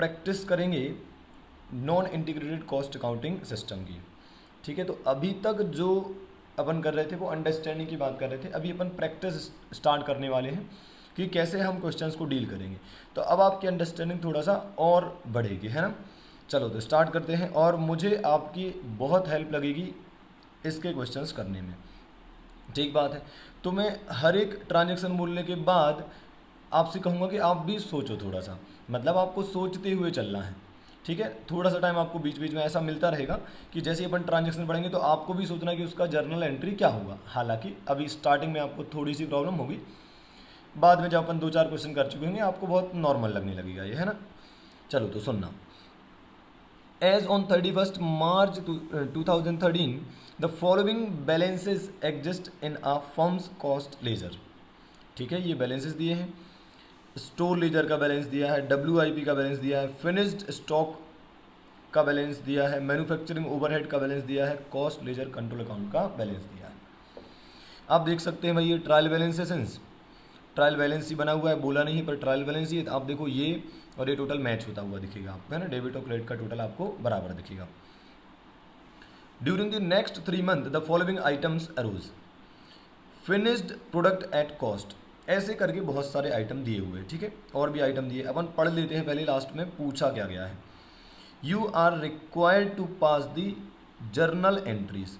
Practice करेंगे non integrated cost accounting system की। ठीक है, तो अभी तक जो अपन कर रहे थे वो अंडरस्टैंडिंग की बात कर रहे थे, अभी अपन प्रैक्टिस स्टार्ट करने वाले हैं कि कैसे हम क्वेश्चंस को डील करेंगे। तो अब आपकी अंडरस्टैंडिंग थोड़ा सा और बढ़ेगी, है ना। चलो तो स्टार्ट करते हैं, और मुझे आपकी बहुत हेल्प लगेगी इसके क्वेश्चंस करने में। ठीक बात है, तो मैं हर एक ट्रांजेक्शन बोलने के बाद आपसे कहूँगा कि आप भी सोचो थोड़ा सा, मतलब आपको सोचते हुए चलना है। ठीक है, थोड़ा सा टाइम आपको बीच बीच में ऐसा मिलता रहेगा कि जैसे ही अपन ट्रांजेक्शन पढ़ेंगे तो आपको भी सोचना है कि उसका जर्नल एंट्री क्या होगा। हालांकि अभी स्टार्टिंग में आपको थोड़ी सी प्रॉब्लम होगी, बाद में जब अपन 2-4 क्वेश्चन कर चुके होंगे आपको बहुत नॉर्मल लगने लगेगा ये, है ना। चलो तो सुनना। As on 31st March 2013, the following balances exist in a firm's cost ledger। ठीक है, ये बैलेंसेस दिए हैं, स्टोर लेजर का बैलेंस दिया है, WIP का बैलेंस दिया है, फिनिश्ड स्टॉक का बैलेंस दिया है, मैन्युफैक्चरिंग ओवरहेड का बैलेंस दिया है, कॉस्ट लेजर कंट्रोल अकाउंट का बैलेंस दिया है। आप देख सकते हैं भाई ये ट्रायल बैलेंस है, सिंस ट्रायल बैलेंस ही बना हुआ है, बोला नहीं पर ट्रायल बैलेंस ही है। आप देखो ये और ये टोटल मैच होता हुआ दिखेगा आपको, है ना, डेबिट और क्रेडिट का टोटल आपको बराबर दिखेगा। During the next 3 month the following items arose. Finished product at cost, ऐसे करके बहुत सारे आइटम दिए हुए हैं। ठीक है, और भी आइटम दिए, अपन पढ़ लेते हैं पहले, लास्ट में पूछा क्या गया है। You are required to pass the journal entries.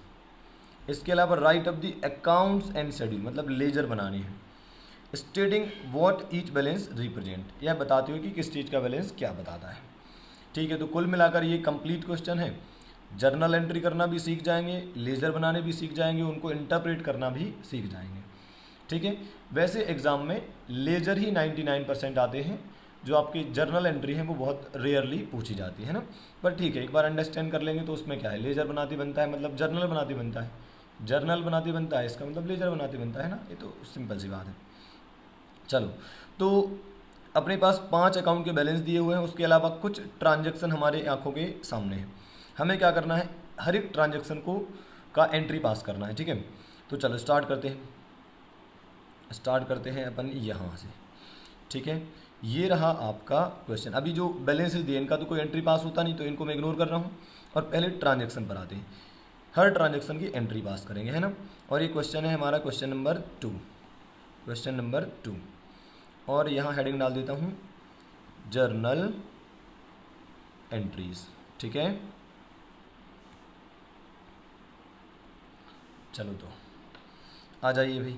इसके अलावा write up the accounts and schedule, मतलब लेजर बनाने हैं। Stating what each balance represent, यह बताते हुए कि किस चीज़ का बैलेंस क्या बताता है। ठीक है, तो कुल मिलाकर ये कंप्लीट क्वेश्चन है। जर्नल एंट्री करना भी सीख जाएंगे, लेजर बनाने भी सीख जाएंगे, उनको इंटरप्रेट करना भी सीख जाएंगे। ठीक है, वैसे एग्जाम में लेजर ही 99% आते हैं, जो आपकी जर्नल एंट्री है वो बहुत रेयरली पूछी जाती है ना। पर ठीक है, एक बार अंडरस्टैंड कर लेंगे तो उसमें क्या है, लेजर बनाती बनता है मतलब जर्नल बनाती बनता है, जर्नल बनाती बनता है इसका मतलब लेजर बनाती बनता है ना, ये तो सिंपल सी बात है। चलो तो अपने पास 5 अकाउंट के बैलेंस दिए हुए हैं, उसके अलावा कुछ ट्रांजैक्शन हमारे आंखों के सामने है। हमें क्या करना है, हर एक ट्रांजैक्शन को का एंट्री पास करना है। ठीक है, तो चलो स्टार्ट करते हैं अपन यहाँ से। ठीक है, ये रहा आपका क्वेश्चन। अभी जो बैलेंसेस दिए इनका तो कोई एंट्री पास होता नहीं, तो इनको मैं इग्नोर कर रहा हूँ और पहले ट्रांजैक्शन पर आते हैं। हर ट्रांजैक्शन की एंट्री पास करेंगे, है ना। और ये क्वेश्चन है हमारा क्वेश्चन नंबर 2, और यहाँ हेडिंग डाल देता हूँ जर्नल एंट्रीज। ठीक है, चलो तो आ जाइए भाई,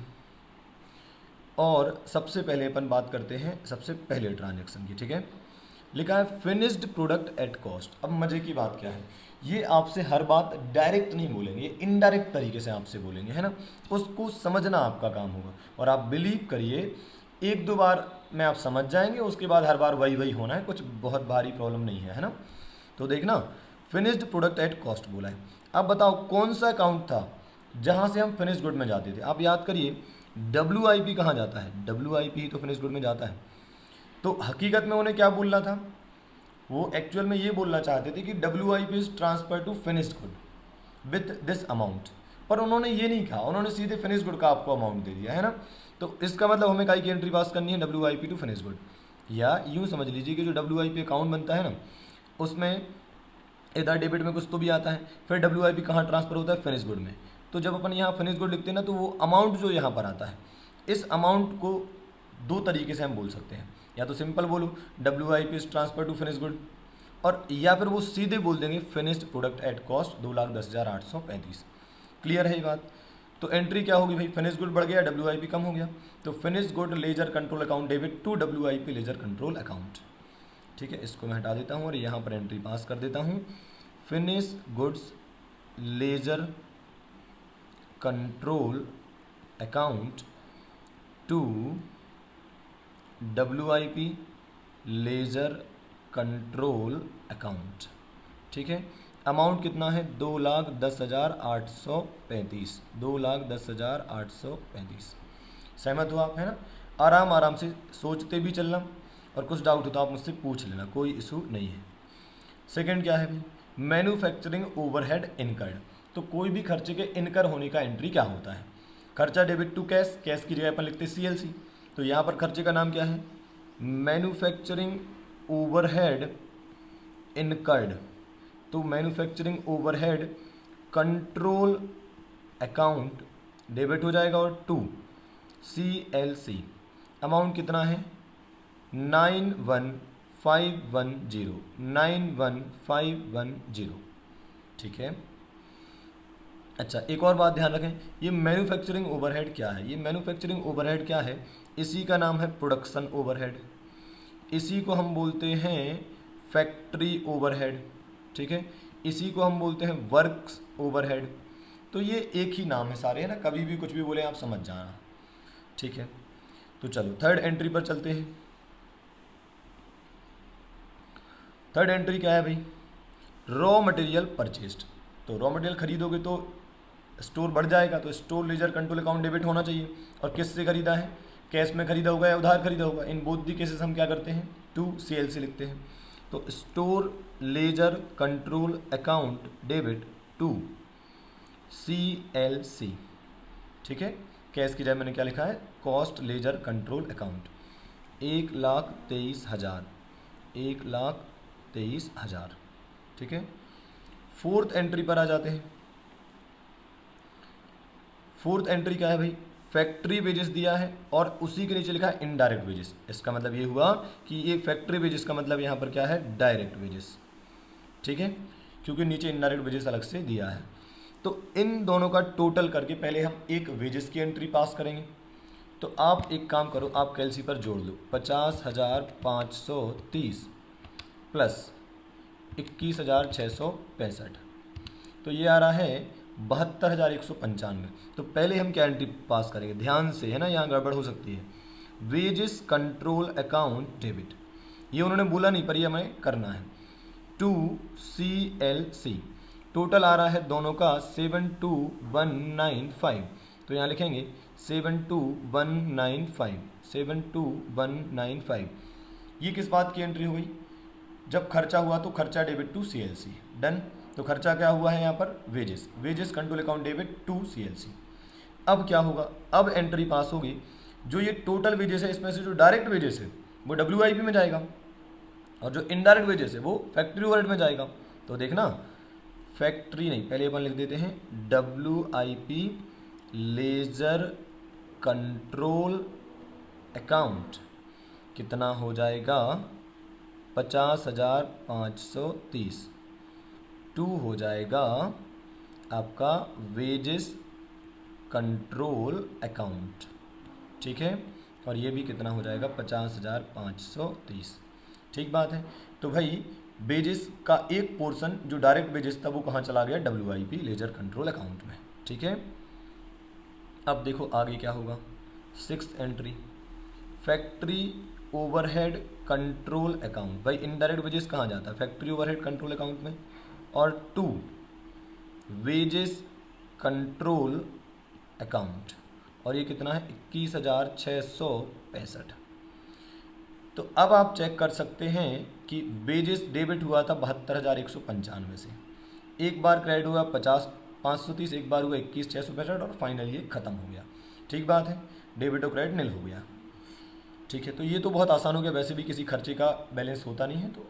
और सबसे पहले अपन बात करते हैं सबसे पहले ट्रांजैक्शन की। ठीक है, लिखा है फिनिश्ड प्रोडक्ट एट कॉस्ट। अब मजे की बात क्या है, ये आपसे हर बात डायरेक्ट नहीं बोलेंगे, ये इनडायरेक्ट तरीके से आपसे बोलेंगे, है ना। उसको समझना आपका काम होगा, और आप बिलीव करिए 1-2 बार में आप समझ जाएंगे, उसके बाद हर बार वही होना है, कुछ बहुत भारी प्रॉब्लम नहीं है, है ना। तो देखना, फिनिश्ड प्रोडक्ट एट कॉस्ट बोला है। अब बताओ कौन सा अकाउंट था जहाँ से हम फिनिश गुड में जाते थे। आप याद करिए, WIP कहाँ जाता है, WIP ही तो फिनिश गुड में जाता है। तो हकीकत में उन्हें क्या बोलना था, वो एक्चुअल में ये बोलना चाहते थे कि WIP is transfer to finished good with this amount, पर उन्होंने ये नहीं कहा, उन्होंने सीधे फिनिश गुड का आपको अमाउंट दे दिया, है ना। तो इसका मतलब हमें काई की एंट्री पास करनी है, WIP टू फिनिश गुड। या यूँ समझ लीजिए कि जो WIP अकाउंट बनता है ना, उसमें इधर डेबिट में कुछ तो भी आता है, फिर WIP कहाँ ट्रांसफर होता है, फिनिश गुड में। तो जब अपन यहाँ फिनिश गुड लिखते हैं ना, तो वो अमाउंट जो यहाँ पर आता है, इस अमाउंट को 2 तरीके से हम बोल सकते हैं। या तो सिंपल बोलो WIP is transfer to finish good, और या फिर वो सीधे बोल देंगे finished product at cost 2,10,835। Clear है ये बात। तो एंट्री क्या होगी भाई, फिनिश गुड बढ़ गया, WIP कम हो गया, तो finish good ledger control account debit to WIP ledger control account. ठीक है, इसको मैं हटा देता हूँ और यहाँ पर एंट्री पास कर देता हूँ, finish goods ledger control account to WIP ledger control account. ठीक है, अमाउंट कितना है, 2,10,835, 2,10,835। सहमत हो आप, है ना। आराम से सोचते भी चलना, और कुछ डाउट हो तो आप मुझसे पूछ लेना, कोई इशू नहीं है। सेकंड क्या है भाई, मैन्युफैक्चरिंग ओवरहेड इनकर्ड। तो कोई भी खर्चे के इनकर होने का एंट्री क्या होता है, खर्चा डेबिट टू कैश, कैश की जगह अपन लिखते हैं CLC, तो यहाँ पर खर्चे का नाम क्या है, मैन्युफैक्चरिंग ओवरहेड इनकर्ड, तो manufacturing overhead control account debit हो जाएगा। और 2 CLC अमाउंट कितना है 91510, ठीक है। अच्छा, एक और बात ध्यान रखें, ये मैन्युफैक्चरिंग ओवरहेड क्या है, ये मैन्युफैक्चरिंग ओवरहेड क्या है, इसी का नाम है प्रोडक्शन ओवरहेड, इसी को हम बोलते हैं फैक्ट्री ओवरहेड, ठीक है, इसी को हम बोलते हैं वर्क्स ओवरहेड। तो ये एक ही नाम है सारे, है ना, कभी भी कुछ भी बोले आप समझ जाना, ठीक है। तो चलो थर्ड एंट्री पर चलते हैं। थर्ड एंट्री क्या है भाई, रॉ मटेरियल परचेस्ड। तो रॉ मटेरियल खरीदोगे तो स्टोर बढ़ जाएगा, तो store ledger control account debit होना चाहिए। और किससे खरीदा है, कैश में खरीदा होगा या उधार खरीदा होगा, इन बोथ दी केसेस हम क्या करते हैं 2 CLC लिखते हैं। तो store ledger control account debit 2 CLC, ठीक है। कैश की जगह मैंने क्या लिखा है, कॉस्ट लेजर कंट्रोल अकाउंट 1,23,000, 1,23,000, ठीक है। फोर्थ एंट्री पर आ जाते हैं। फोर्थ एंट्री क्या है भाई, फैक्ट्री वेजेस दिया है और उसी के नीचे लिखा है इनडायरेक्ट वेजेस। इसका मतलब ये हुआ कि ये फैक्ट्री वेजेस का मतलब यहाँ पर क्या है, डायरेक्ट वेजेस, ठीक है, क्योंकि नीचे इनडायरेक्ट वेजेस अलग से दिया है। तो इन दोनों का टोटल करके पहले हम एक वेजेस की एंट्री पास करेंगे। तो आप एक काम करो, आप कैलसी पर जोड़ लो 50,530 प्लस 21,665, तो ये आ रहा है 72,195। तो पहले हम क्या एंट्री पास करेंगे, ध्यान से, है ना, यहाँ गड़बड़ हो सकती है। वेजेस कंट्रोल अकाउंट डेबिट, ये उन्होंने बोला नहीं पर ये हमें करना है 2 CLC। टोटल आ रहा है दोनों का 72,195, तो यहाँ लिखेंगे 72,195, 72,195। ये किस बात की एंट्री हुई, जब खर्चा हुआ तो खर्चा डेबिट 2 CLC, डन। तो खर्चा क्या हुआ है यहाँ पर, wages, wages control account debit 2 CLC। अब क्या होगा, अब एंट्री पास होगी, जो ये टोटल वेजेस है इसमें से जो डायरेक्ट वेजेस है वो WIP में जाएगा और जो इनडायरेक्ट वेजेस है वो फैक्ट्री ओवरहेड में जाएगा। तो देखना, फैक्ट्री नहीं, पहले अपन लिख देते हैं WIP लेजर कंट्रोल अकाउंट कितना हो जाएगा 50,530, 2 हो जाएगा आपका वेजेस कंट्रोल अकाउंट, ठीक है, और ये भी कितना हो जाएगा 50,530, ठीक बात है। तो भाई वेजेस का एक पोर्शन जो डायरेक्ट वेजेस था वो कहाँ चला गया, WIP लेजर कंट्रोल अकाउंट में, ठीक है। अब देखो आगे क्या होगा, sixth entry factory overhead control account. भाई इनडायरेक्ट वेजेस कहाँ जाता है, फैक्ट्री ओवरहेड कंट्रोल अकाउंट में। और 2 वेजेस कंट्रोल अकाउंट, और ये कितना है 21,665। तो अब आप चेक कर सकते हैं कि वेजेस डेबिट हुआ था 72,195 से, एक बार क्रेडिट हुआ 50,530, एक बार हुआ 21,665 और फाइनली ये खत्म हो गया, ठीक बात है, डेबिट और क्रेडिट निल हो गया, ठीक है। तो ये तो बहुत आसान हो गया, वैसे भी किसी खर्चे का बैलेंस होता नहीं है तो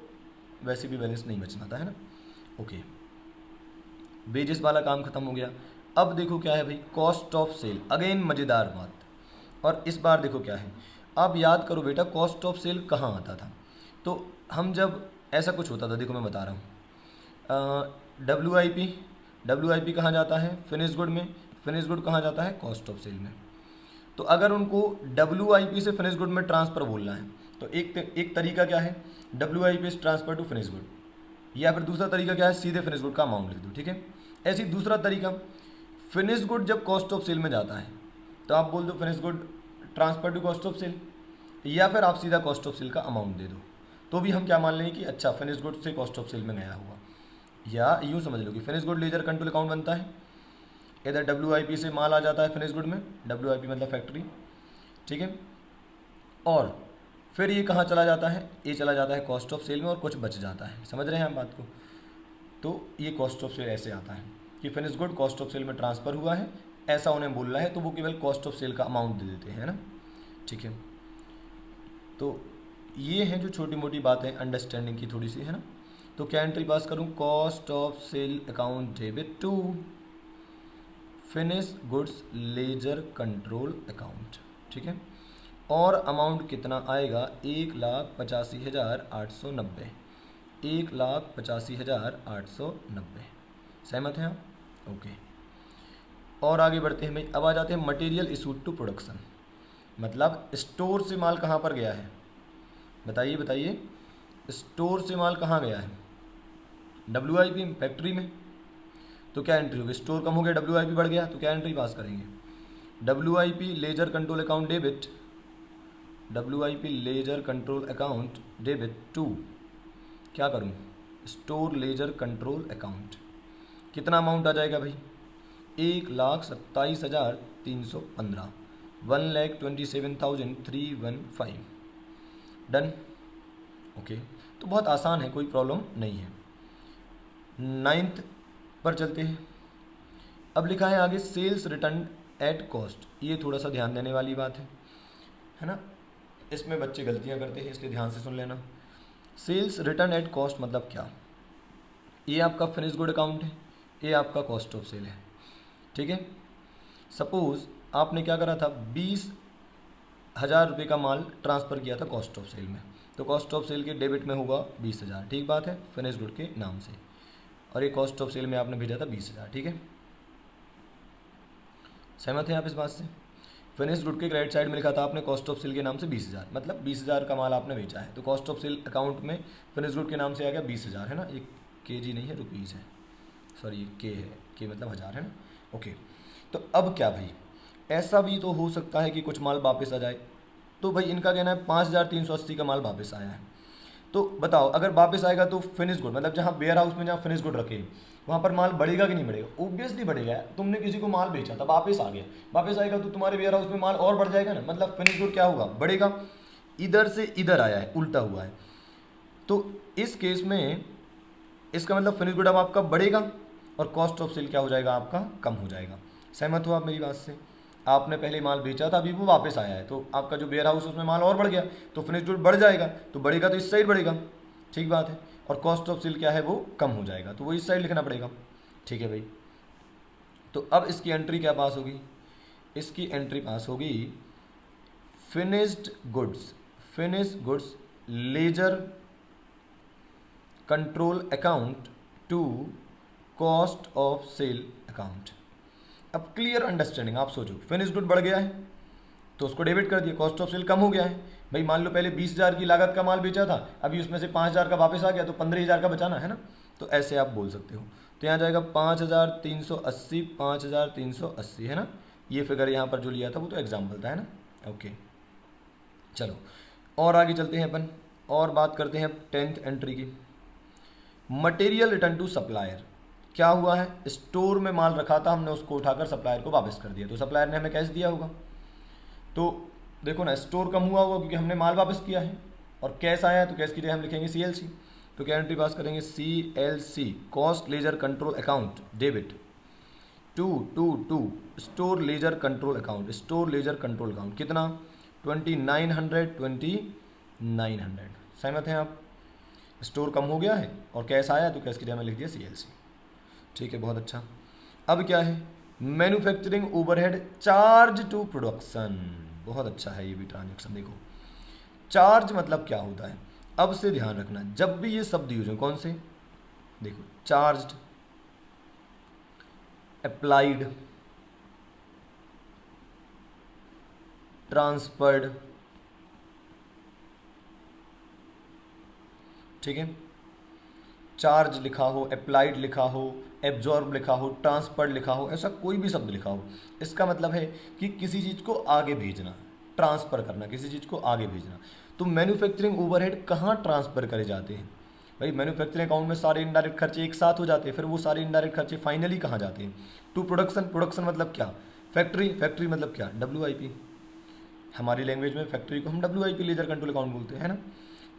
वैसे भी बैलेंस नहीं बचना था, है ना। ओके, वेजेस वाला काम खत्म हो गया। अब देखो क्या है भाई, कॉस्ट ऑफ सेल, अगेन मज़ेदार बात। और इस बार देखो क्या है, आप याद करो बेटा कॉस्ट ऑफ सेल कहाँ आता था। तो हम जब ऐसा कुछ होता था, देखो मैं बता रहा हूँ, WIP कहाँ जाता है, फिनिश गुड में, फिनिश गुड कहाँ जाता है, कॉस्ट ऑफ सेल में। तो अगर उनको WIP से फिनिश गुड में ट्रांसफ़र बोलना है तो एक तरीका क्या है, WIP is transfer to finish good, या फिर दूसरा तरीका क्या है, सीधे फिनिश गुड का अमाउंट लिख दो, ठीक है। ऐसे ही दूसरा तरीका, फिनिश गुड जब कॉस्ट ऑफ सेल में जाता है तो आप बोल दो finish good transfer to cost of sale, या फिर आप सीधा कॉस्ट ऑफ सेल का अमाउंट दे दो, तो भी हम क्या मान लेंगे कि अच्छा फिनिश गुड से कॉस्ट ऑफ सेल में गया हुआ। या यूँ समझ लो कि finish good ledger control account बनता है, इधर WIP से माल आ जाता है फिनिश गुड में, WIP मतलब फैक्ट्री, ठीक है, और फिर ये कहाँ चला जाता है, ये चला जाता है कॉस्ट ऑफ सेल में और कुछ बच जाता है, समझ रहे हैं हम बात को। तो ये कॉस्ट ऑफ सेल ऐसे आता है कि finish good cost of sale में ट्रांसफ़र हुआ है, ऐसा उन्हें बोलना है तो वो केवल कॉस्ट ऑफ सेल का अमाउंट दे देते हैं ना, ठीक है। तो ये हैं जो छोटी मोटी बातें अंडरस्टैंडिंग की थोड़ी सी, है ना। तो क्या एंट्री पास करूं, cost of sale account debit to finish goods ledger control account, ठीक है। और अमाउंट कितना आएगा, 1,85,890, 1,85,890। सहमत हैं आप? ओके। और आगे बढ़ते हैं भाई, अब आ जाते हैं मटेरियल इशूड टू प्रोडक्शन, मतलब स्टोर से माल कहाँ पर गया है, बताइए बताइए, स्टोर से माल कहाँ गया है, WIP फैक्ट्री में। तो क्या एंट्री होगी, स्टोर कम हो गया, WIP बढ़ गया, तो क्या एंट्री पास करेंगे, WIP ledger control account debit, WIP ledger control account debit to, क्या करूँ, स्टोर लेजर कंट्रोल अकाउंट। कितना अमाउंट आ जाएगा भाई, 1,27,315, 1,27,315। डन। ओके, तो बहुत आसान है, कोई प्रॉब्लम नहीं है। 9th पर चलते हैं। अब लिखा है आगे सेल्स रिटर्न एट कॉस्ट, ये थोड़ा सा ध्यान देने वाली बात है ना, इसमें बच्चे गलतियां करते हैं, इसलिए ध्यान से सुन लेना। सेल्स रिटर्न एट कॉस्ट मतलब क्या, ये आपका फिनिश गुड अकाउंट है, ये आपका कॉस्ट ऑफ सेल है, ठीक है। सपोज आपने क्या करा था, 20,000 रुपये का माल ट्रांसफ़र किया था कॉस्ट ऑफ सेल में, तो कॉस्ट ऑफ सेल के डेबिट में होगा 20,000, ठीक बात है, फिनिश गुड के नाम से, और ये कॉस्ट ऑफ सेल में आपने भेजा था 20,000, ठीक है। सहमत हैं आप इस बात से? फिनिश गुड के क्रेडिट साइड में लिखा था आपने कॉस्ट ऑफ सेल के नाम से 20,000, मतलब 20,000 का माल आपने बेचा है, तो कॉस्ट ऑफ सेल अकाउंट में फिनिश गुड के नाम से आ गया 20,000, है ना, ये KG नहीं है, रुपीज़ है, सॉरी ये K है, K मतलब हज़ार, है ना। ओके, तो अब क्या भाई, ऐसा भी तो हो सकता है कि कुछ माल वापस आ जाए, तो भाई इनका कहना है 5,380 का माल वापस आया है, तो बताओ अगर वापस आएगा तो फिनिश गुड, मतलब जहाँ वेयर हाउस में जहाँ फिनिश गुड रखे वहाँ पर माल बढ़ेगा कि नहीं बढ़ेगा, ऑब्वियसली बढ़ेगा। तुमने किसी को माल बेचा था, वापस आ गया, वापस आएगा तो तुम्हारे वेयर हाउस में माल और बढ़ जाएगा ना, मतलब फिनिश गुड क्या होगा, बढ़ेगा। इधर से इधर आया है, उल्टा हुआ है, तो इस केस में इसका मतलब फिनिश गुड अब आपका बढ़ेगा और कॉस्ट ऑफ सेल क्या हो जाएगा, आपका कम हो जाएगा। सहमत हो आप मेरी बात से? आपने पहले माल बेचा था, अभी वो वापस आया है, तो आपका जो वेयर हाउस उसमें माल और बढ़ गया, तो फिनिश गुड बढ़ जाएगा, तो बढ़ेगा तो इस साइड बढ़ेगा, ठीक बात है, और कॉस्ट ऑफ सेल क्या है, वो कम हो जाएगा, तो वो इस साइड लिखना पड़ेगा, ठीक है भाई। तो अब इसकी एंट्री क्या पास होगी, इसकी एंट्री पास होगी finished goods, finish goods ledger control account to cost of sale account. अब क्लियर अंडरस्टैंडिंग, आप सोचो, फिनिश गुड बढ़ गया है तो उसको डेबिट कर दिया, कॉस्ट ऑफ सेल कम हो गया है, भाई मान लो पहले 20,000 की लागत का माल बेचा था, अभी उसमें से 5,000 का वापस आ गया, तो 15,000 का बचाना है ना, तो ऐसे आप बोल सकते हो। तो यहाँ जाएगा 5,380, 5,380, है ना, ये फिगर यहाँ पर जो लिया था वो तो एग्जाम्पल था, है ना। ओके, चलो और आगे चलते हैं अपन, और बात करते हैं 10th एंट्री की, मटेरियल रिटर्न टू सप्लायर। क्या हुआ है, स्टोर में माल रखा था, हमने उसको उठाकर सप्लायर को वापस कर दिया, तो सप्लायर ने हमें कैश दिया होगा, तो देखो ना, स्टोर कम हुआ होगा क्योंकि हमने माल वापस किया है, और कैश आया है तो कैश की जगह हम लिखेंगे CLC, तो क्या एंट्री पास करेंगे, CLC cost ledger control account debit to store ledger control account, store ledger control account कितना, 2,900। सहमत हैं आप? स्टोर कम हो गया है और कैश आया तो कैश की जगह में लिख दिया CLC, ठीक है, बहुत अच्छा। अब क्या है, manufacturing overhead charge to production, बहुत अच्छा है ये भी ट्रांजेक्शन। देखो चार्ज मतलब क्या होता है, अब से ध्यान रखना, जब भी ये शब्द यूज हो, कौन से, देखो चार्ज्ड, अप्लाइड, ट्रांसफर्ड, ठीक है, चार्ज लिखा हो, अप्लाइड लिखा हो, एब्जॉर्ब लिखा हो, ट्रांसफर्ड लिखा हो, ऐसा कोई भी शब्द लिखा हो, इसका मतलब है कि किसी चीज़ को आगे भेजना, ट्रांसफ़र करना, किसी चीज़ को आगे भेजना। तो मैन्युफैक्चरिंग ओवरहेड कहाँ ट्रांसफ़र करे जाते हैं भाई, मैन्युफैक्चरिंग अकाउंट में सारे इनडायरेक्ट खर्चे एक साथ हो जाते हैं, फिर वो सारे इनडायरेक्ट खर्चे फाइनली कहाँ जाते हैं, टू प्रोडक्शन, प्रोडक्शन मतलब क्या, फैक्ट्री, फैक्ट्री मतलब क्या, WIP, हमारी लैंग्वेज में फैक्ट्री को हम WIP लेजर कंट्रोल अकाउंट बोलते हैं ना।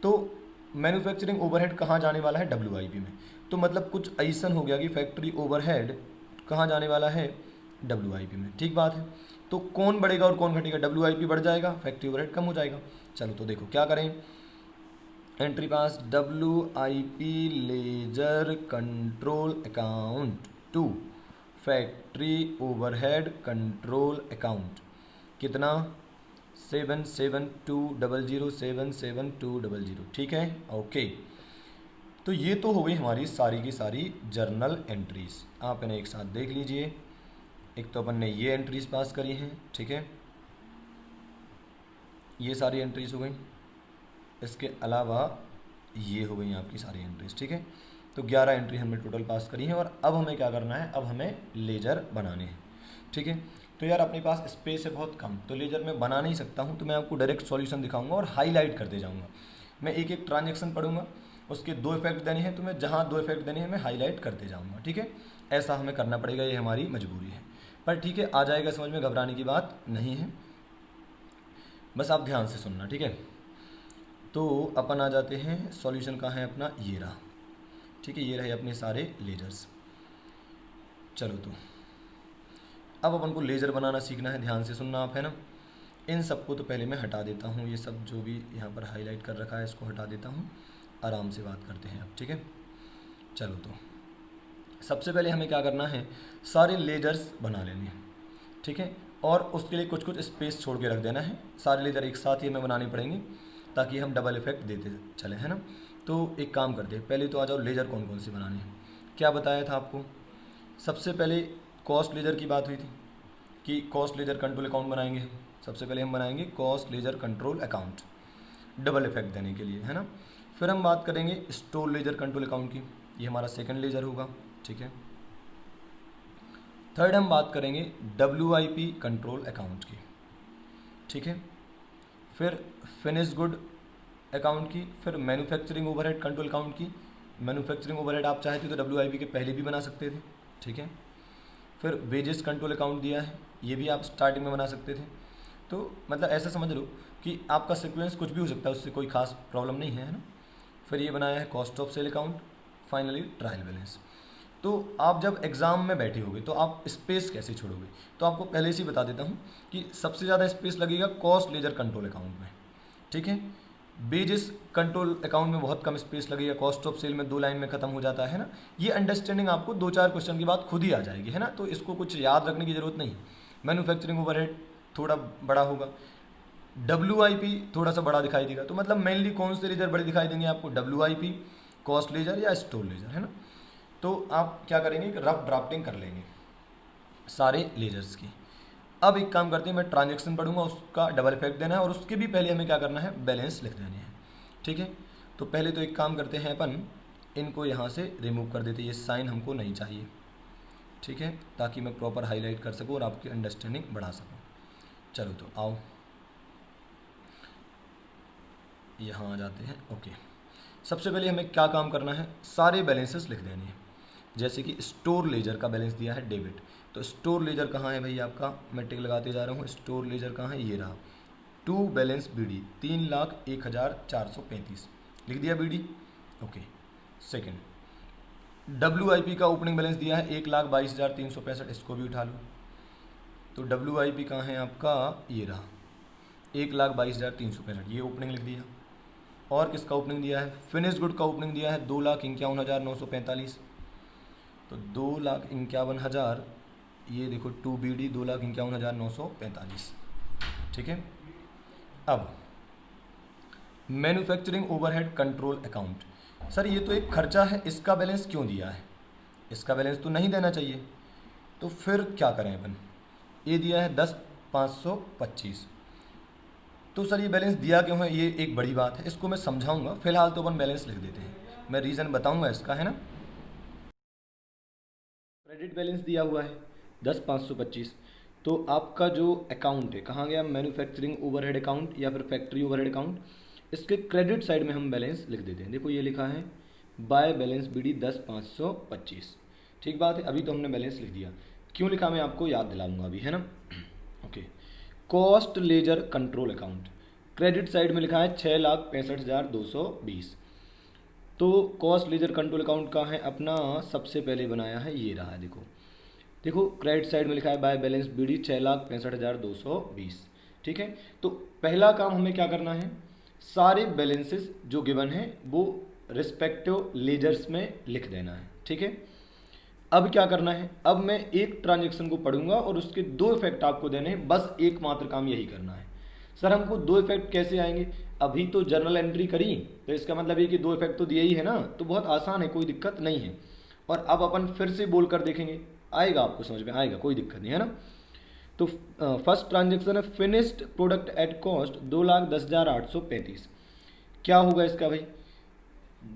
तो मैन्युफैक्चरिंग ओवरहेड कहाँ जाने वाला है, WIP में, तो मतलब कुछ ऐसा हो गया कि फैक्ट्री ओवरहेड कहाँ जाने वाला है, WIP में, ठीक बात है। तो कौन बढ़ेगा और कौन घटेगा, WIP बढ़ जाएगा, फैक्ट्री ओवरहेड कम हो जाएगा। चलो तो देखो क्या करें, entry pass WIP ledger control account to factory overhead control account कितना 7720077200। ठीक है, ओके। तो ये तो हो गई हमारी सारी की सारी जर्नल एंट्रीज। आप इन्हें एक साथ देख लीजिए। एक तो अपन ने ये एंट्रीज पास करी हैं, ठीक है, ये सारी एंट्रीज हो गई। इसके अलावा ये हो गई आपकी सारी एंट्रीज, ठीक है। तो 11 एंट्री हमने टोटल पास करी हैं और अब हमें क्या करना है, अब हमें लेजर बनाने हैं, ठीक है। तो यार अपने पास स्पेस है बहुत कम, तो लेजर में बना नहीं सकता हूँ, तो मैं आपको डायरेक्ट सॉल्यूशन दिखाऊंगा और हाईलाइट करते जाऊँगा। मैं एक एक ट्रांजेक्शन पढ़ूंगा, उसके 2 इफेक्ट देने हैं, तो मैं जहाँ 2 इफेक्ट देने हैं मैं हाईलाइट करते जाऊँगा, ठीक है। ऐसा हमें करना पड़ेगा, ये हमारी मजबूरी है, पर ठीक है, आ जाएगा समझ में, घबराने की बात नहीं है, बस आप ध्यान से सुनना, ठीक है। तो अपन आ जाते हैं, सॉल्यूशन कहाँ है अपना, ये रहा, ठीक है, ये रहे अपने सारे लेजर्स। चलो तो अब अपन को लेजर बनाना सीखना है, ध्यान से सुनना आप, है ना। इन सबको तो पहले मैं हटा देता हूँ, ये सब जो भी यहाँ पर हाईलाइट कर रखा है इसको हटा देता हूँ, आराम से बात करते हैं अब, ठीक है। चलो तो सबसे पहले हमें क्या करना है, सारे लेजर्स बना लेने हैं, ठीक है, और उसके लिए कुछ कुछ स्पेस छोड़ के रख देना है। सारे लेजर एक साथ ही हमें बनाने पड़ेंगे ताकि हम डबल इफेक्ट देते चले, है ना। तो एक काम करते हैं, पहले तो आ जाओ लेजर कौन कौन से बनाने हैं। क्या बताया था आपको, सबसे पहले कॉस्ट लेजर की बात हुई थी कि कॉस्ट लेजर कंट्रोल अकाउंट बनाएंगे। सबसे पहले हम बनाएंगे cost ledger control account double effect देने के लिए, है ना। फिर हम बात करेंगे स्टोर लेजर कंट्रोल अकाउंट की, ये हमारा सेकंड लेजर होगा, ठीक है। थर्ड हम बात करेंगे WIP कंट्रोल अकाउंट की, ठीक है। फिर फिनिश गुड अकाउंट की, फिर मैन्युफैक्चरिंग ओवरहेड कंट्रोल अकाउंट की। मैन्युफैक्चरिंग ओवरहेड आप चाहते तो WIP के पहले भी बना सकते थे, ठीक है। फिर वेजेस कंट्रोल अकाउंट दिया है, ये भी आप स्टार्टिंग में बना सकते थे। तो मतलब ऐसा समझ लो कि आपका सीक्वेंस कुछ भी हो सकता है, उससे कोई खास प्रॉब्लम नहीं है ना। फिर ये बनाया है cost of sale account, finally trial balance. तो आप जब एग्ज़ाम में बैठे होगे तो आप स्पेस कैसे छोड़ोगे, तो आपको पहले से ही बता देता हूँ कि सबसे ज़्यादा स्पेस लगेगा कॉस्ट लेजर कंट्रोल अकाउंट में, ठीक है। बेजिस कंट्रोल अकाउंट में बहुत कम स्पेस लगेगा, कॉस्ट ऑफ सेल में 2 लाइन में खत्म हो जाता है ना। ये अंडरस्टैंडिंग आपको 2-4 क्वेश्चन के बाद खुद ही आ जाएगी, है ना, तो इसको कुछ याद रखने की ज़रूरत नहीं। मैन्युफैक्चरिंग ओवरहेड थोड़ा बड़ा होगा, WIP थोड़ा सा बड़ा दिखाई देगा, तो मतलब मेनली कौन से लेजर बड़े दिखाई देंगे आपको, WIP, कॉस्ट लेजर या स्टोर लेजर, है ना। तो आप क्या करेंगे, रफ ड्राफ्टिंग कर लेंगे सारे लेजर्स की। अब एक काम करते हैं, मैं ट्रांजेक्शन पढ़ूंगा, उसका डबल इफेक्ट देना है और उसके भी पहले हमें क्या करना है, बैलेंस लिख देने हैं, ठीक है। तो पहले तो एक काम करते हैं अपन, इनको यहाँ से रिमूव कर देते हैं, ये साइन हमको नहीं चाहिए, ठीक है, ताकि मैं प्रॉपर हाईलाइट कर सकूँ और आपकी अंडरस्टैंडिंग बढ़ा सकूँ। चलो तो आओ यहाँ आ जाते हैं, ओके। सबसे पहले हमें क्या काम करना है, सारे बैलेंसेस लिख देने हैं। जैसे कि स्टोर लेजर का बैलेंस दिया है डेबिट, तो स्टोर लेजर कहाँ है भाई आपका, मैं टिक लगाते जा रहा हूँ, स्टोर लेजर कहाँ है, ये रहा, टू बैलेंस BD 3,01,435 लिख दिया BD, ओके। सेकंड WIP का ओपनिंग बैलेंस दिया है 1,22,365, इसको भी उठा लो। तो WIP कहाँ है आपका, ये रहा 1,22,365, ये ओपनिंग लिख दिया। और किसका ओपनिंग दिया है, फिनिश गुड का ओपनिंग दिया है 2,51,945, तो 2,51,000, ये देखो 2BD 2,51,945, ठीक है। अब manufacturing overhead control account, sir ये तो एक खर्चा है, इसका बैलेंस क्यों दिया है, इसका बैलेंस तो नहीं देना चाहिए, तो फिर क्या करें अपन, ये दिया है 10,525, तो सर ये बैलेंस दिया क्यों है, ये एक बड़ी बात है, इसको मैं समझाऊंगा, फिलहाल तो अपन बैलेंस लिख देते हैं, मैं रीज़न बताऊंगा इसका, है ना। क्रेडिट बैलेंस दिया हुआ है 10,525, तो आपका जो अकाउंट है कहाँ गया, मैन्युफैक्चरिंग ओवरहेड अकाउंट या फिर फैक्ट्री ओवरहेड अकाउंट, इसके क्रेडिट साइड में हम बैलेंस लिख देते हैं। देखो ये लिखा है बाय बैलेंस BD 10,525, ठीक बात है, अभी तो हमने बैलेंस लिख दिया, क्यों लिखा मैं आपको याद दिलाऊंगा अभी, है ना। Okay, cost ledger control account, credit side में लिखा है 6,65,220, तो कॉस्ट लेजर कंट्रोल अकाउंट का है अपना, सबसे पहले बनाया है, ये रहा है, देखो देखो क्रेडिट साइड में लिखा है बाय बैलेंस BD 6,65,220, ठीक है। तो पहला काम हमें क्या करना है, सारे बैलेंसेस जो गिवन है वो रिस्पेक्टिव लेजर्स में लिख देना है, ठीक है। अब क्या करना है, अब मैं एक ट्रांजेक्शन को पढ़ूंगा और उसके दो इफेक्ट आपको देने हैं, बस एकमात्र काम यही करना है। सर हमको दो इफेक्ट कैसे आएंगे, अभी तो जर्नल एंट्री करी तो इसका मतलब ये कि दो इफेक्ट तो दिए ही है ना, तो बहुत आसान है, कोई दिक्कत नहीं है। और अब अपन फिर से बोल कर देखेंगे, आएगा आपको समझ में आएगा, कोई दिक्कत नहीं है ना। तो फर्स्ट ट्रांजेक्शन है फिनिश्ड प्रोडक्ट एट कॉस्ट 2,10,835। क्या होगा इसका भाई,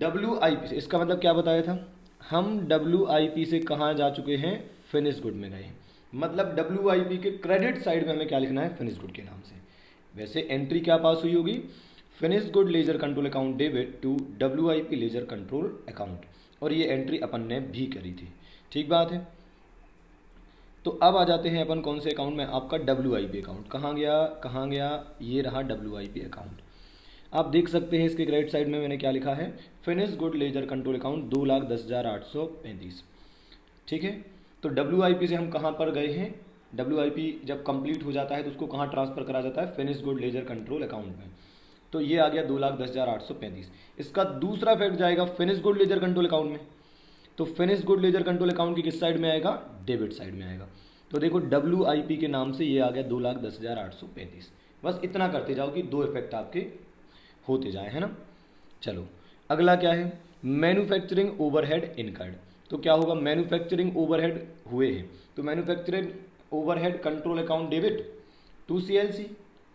WIP से, इसका मतलब क्या बताया था, हम WIP से कहाँ जा चुके हैं, फिनिश गुड में गए, मतलब WIP के क्रेडिट साइड में हमें क्या लिखना है, फिनिश गुड के नाम से। वैसे एंट्री क्या पास हुई होगी, finish good ledger control account debit to WIP ledger control account, और ये एंट्री अपन ने भी करी थी, ठीक बात है। तो अब आ जाते हैं अपन कौन से अकाउंट में, आपका WIP अकाउंट कहाँ गया, ये रहा WIP अकाउंट। आप देख सकते हैं इसके क्रेडिट साइड में मैंने क्या लिखा है, finish good ledger control account 2,10,835, ठीक है। तो WIP से हम कहाँ पर गए हैं, WIP जब कंप्लीट हो जाता है तो उसको कहाँ ट्रांसफर करा जाता है, finish good ledger control account में। तो ये आ गया 2,10,835। इसका दूसरा इफेक्ट जाएगा finish good ledger control account में, तो finish good ledger control account की किस साइड में आएगा, डेबिट साइड में आएगा। तो देखो WIP के नाम से ये आ गया 2,10,835। बस इतना करते जाओ कि दो इफेक्ट आपके होते जाए, है ना। चलो अगला क्या है, मैन्युफैक्चरिंग ओवरहेड इनकर्ड। तो क्या होगा, मैन्युफैक्चरिंग ओवरहेड हुए हैं, तो manufacturing overhead control account debit to CLC,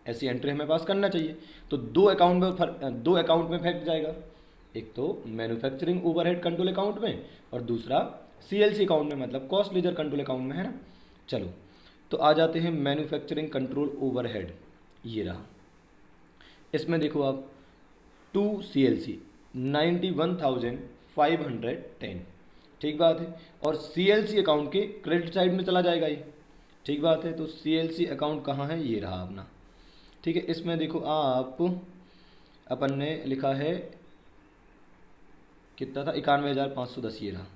ऐसी एंट्री हमें पास करना चाहिए। तो दो अकाउंट में इफेक्ट जाएगा, एक तो मैन्युफैक्चरिंग ओवरहेड कंट्रोल अकाउंट में और दूसरा CLC अकाउंट में, मतलब कॉस्ट लेजर कंट्रोल अकाउंट में, है ना। चलो तो आ जाते हैं मैन्युफैक्चरिंग कंट्रोल ओवरहेड, ये रहा। इसमें देखो आप 2 CLC 91,510, ठीक बात है, और CLC अकाउंट के क्रेडिट साइड में चला जाएगा ये, ठीक बात है। तो CLC अकाउंट कहाँ है, ये रहा अपना, ठीक है। इसमें देखो आप, अपन ने लिखा है कितना था, 91,510, ये रहा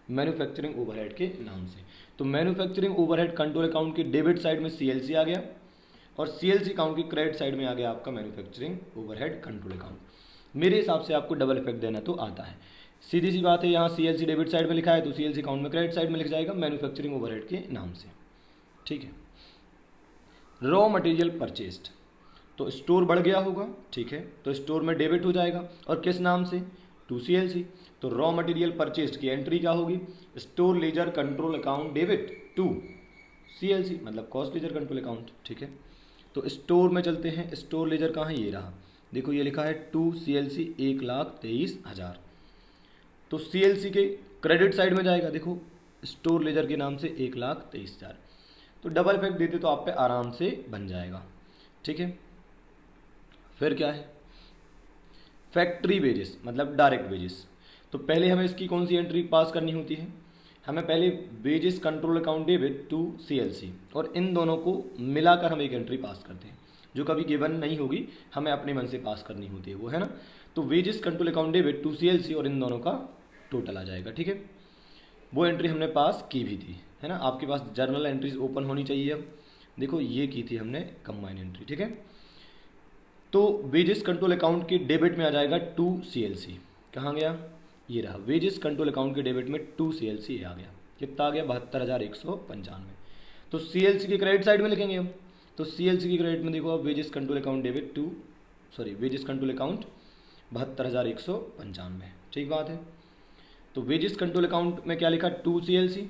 मैन्युफैक्चरिंग ओवरहेड के नाम से। तो मैन्युफैक्चरिंग ओवरहेड कंट्रोल अकाउंट के डेबिट साइड में CLC आ गया और CLC अकाउंट की क्रेडिट साइड में आ गया आपका मैन्युफैक्चरिंग ओवरहेड कंट्रोल अकाउंट। मेरे हिसाब से आपको डबल इफेक्ट देना तो आता है, सीधी सी बात है। यहाँ CLC डेबिट साइड में लिखा है तो CLC अकाउंट में क्रेडिट साइड में लिख जाएगा मैन्युफैक्चरिंग ओवरहेड के नाम से, ठीक है। रॉ मटेरियल परचेस्ड, तो स्टोर बढ़ गया होगा, ठीक है, तो स्टोर में डेबिट हो जाएगा, और किस नाम से, टू CLC। तो रॉ मटेरियल परचेस्ड की एंट्री क्या होगी, store ledger control account debit to CLC, मतलब कॉस्ट लेजर कंट्रोल अकाउंट, ठीक है। तो स्टोर में चलते हैं, स्टोर लेजर कहाँ है, ये रहा, देखो ये लिखा है 2 CLC 1,23,000। तो CLC के क्रेडिट साइड में जाएगा, देखो स्टोर लेजर के नाम से 1,23,000। तो डबल इफेक्ट देते तो आप पे आराम से बन जाएगा, ठीक है। फिर क्या है, फैक्ट्री वेजेस, मतलब डायरेक्ट वेजेस। तो पहले हमें इसकी कौन सी एंट्री पास करनी होती है, हमें पहले wages control account debit to CLC, और इन दोनों को मिलाकर हम एक एंट्री पास करते हैं, जो कभी गिवन नहीं होगी, हमें अपने मन से पास करनी होती है वो, है ना। तो wages control account debit to CLC और इन दोनों का टोटल आ जाएगा, ठीक है। वो एंट्री हमने पास की भी थी, है ना। आपके पास जर्नल एंट्रीज ओपन होनी चाहिए। अब देखो ये की थी हमने कंबाइन एंट्री, ठीक है। तो वेजेस कंट्रोल अकाउंट के डेबिट में आ जाएगा 2 CLC, कहाँ गया, ये रहा, वेजेस कंट्रोल अकाउंट के डेबिट में 2 CLC आ गया, कितना आ गया, 72,195। तो CLC के क्रेडिट साइड में लिखेंगे हम, तो CLC की क्रेडिट में देखो अब wages control account debit wages control account 72,195, ठीक बात है। तो वेजेस कंट्रोल अकाउंट में क्या लिखा, 2 CLC